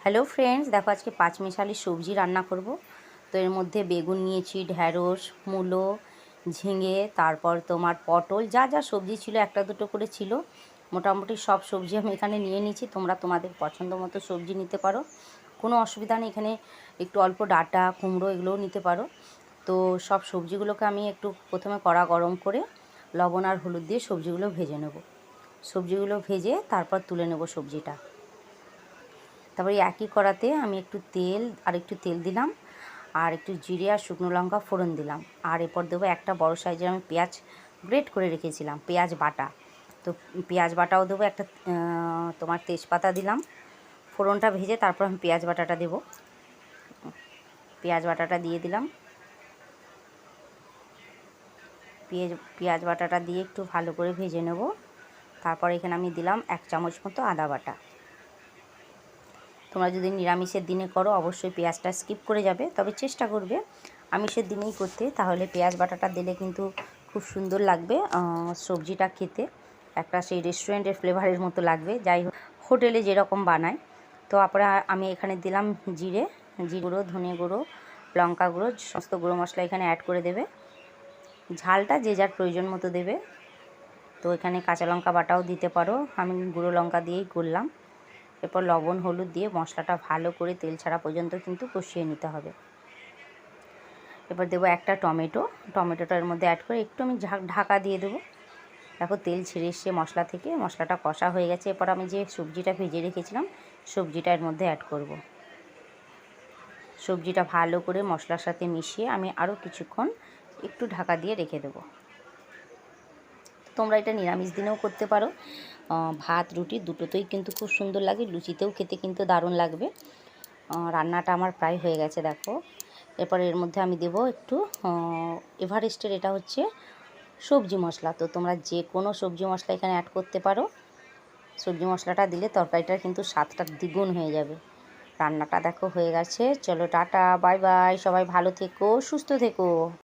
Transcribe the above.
Hello friends, দেখো আজকে পাঁচমিশালি সবজি রান্না করব। তো এর মধ্যে বেগুন নিয়েছি, ঢ্যাঁড়স, মূলো, ঝিঙে, তারপর তোমার পটল, যা যা সবজি ছিল একটা দুটো করে ছিল। মোটামুটি সব সবজি আমি এখানে নিয়ে নিয়েছি। তোমরা তোমাদের পছন্দ মতো সবজি নিতে পারো, কোনো অসুবিধা নেই। এখানে একটু অল্প ডাঁটা, কুমড়ো এগুলোও নিতে পারো। তো সব সবজিগুলোকে আমি একটু প্রথমে কড়া গরম করে লবণ আর হলুদ দিয়ে সবজিগুলো ভেজে নেব। সবজিগুলো ভেজে তারপর তুলে নেব সবজিটা। তারপরে একই কড়াতে আমি একটু তেল দিলাম, আর একটু জিরে আর শুকনো লঙ্কা ফোড়ন দিলাম। আর এরপর দেবো একটা বড় সাইজের আমি পেঁয়াজ গ্রেট করে রেখেছিলাম, পেঁয়াজ বাটা। তো পেঁয়াজ বাটাও দেবো, একটা তোমার তেজপাতা দিলাম। ফোড়নটা ভেজে তারপর আমি পেঁয়াজ বাটাটা দেবো। পেঁয়াজ বাটাটা দিয়ে দিলাম। পেঁয়াজ বাটাটা দিয়ে একটু ভালো করে ভেজে নেব। তারপর এখানে আমি দিলাম 1 চামচ মতো আদা বাটা। তোমরা যদি নিরামিষের দিনে করো অবশ্যই পেঁয়াজটা স্কিপ করে যাবে, তবে চেষ্টা করবে আমিষের দিনেই করতে, তাহলে পেঁয়াজ বাটাটা দিলে কিন্তু খুব সুন্দর লাগবে সবজিটা খেতে। একটা সেই রেস্টুরেন্টের ফ্লেভারের মতো লাগবে, যাই হোক হোটেলে যেরকম বানায়। তো তারপরে আমি এখানে দিলাম জিরে গুঁড়ো, ধনে গুঁড়ো, লঙ্কা গুঁড়ো, সমস্ত গুঁড়ো মশলা এখানে অ্যাড করে দেবে। ঝালটা যে যার প্রয়োজন মতো দেবে। তো এখানে কাঁচা লঙ্কা বাটাও দিতে পারো, আমি গুঁড়ো লঙ্কা দিয়েই করলাম। এরপর লবণ হলুদ দিয়ে মশলাটা ভালো করে তেল ছাড়া পর্যন্ত কিন্তু কষিয়ে নিতে হবে। এবার দেবো একটা টমেটোটা এর মধ্যে অ্যাড করে একটু আমি ঢাকা দিয়ে দেবো। দেখো তেল ছেড়ে এসছে মশলা থেকে, মশলাটা কষা হয়ে গেছে। এরপর আমি যে সবজিটা ভেজে রেখেছিলাম সবজিটা এর মধ্যে অ্যাড করব। সবজিটা ভালো করে মশলার সাথে মিশিয়ে আমি আরও কিছুক্ষণ একটু ঢাকা দিয়ে রেখে দেবো। তোমরা এটা নিরামিষ দিনেও করতে পারো, ভাত রুটি দুটোতেই কিন্তু খুব সুন্দর লাগে, লুচিতেও খেতে কিন্তু দারুণ লাগবে। রান্নাটা আমার প্রায় হয়ে গেছে দেখো। এরপর এর মধ্যে আমি দেবো একটু এভারেস্টের, এটা হচ্ছে সবজি মশলা। তো তোমরা যে কোনো সবজি মশলা এখানে অ্যাড করতে পারো। সবজি মশলাটা দিলে তরকারিটার কিন্তু স্বাদটা দ্বিগুণ হয়ে যাবে। রান্নাটা দেখো হয়ে গেছে। চলো টাটা, বাই বাই, সবাই ভালো থেকো, সুস্থ থেকো।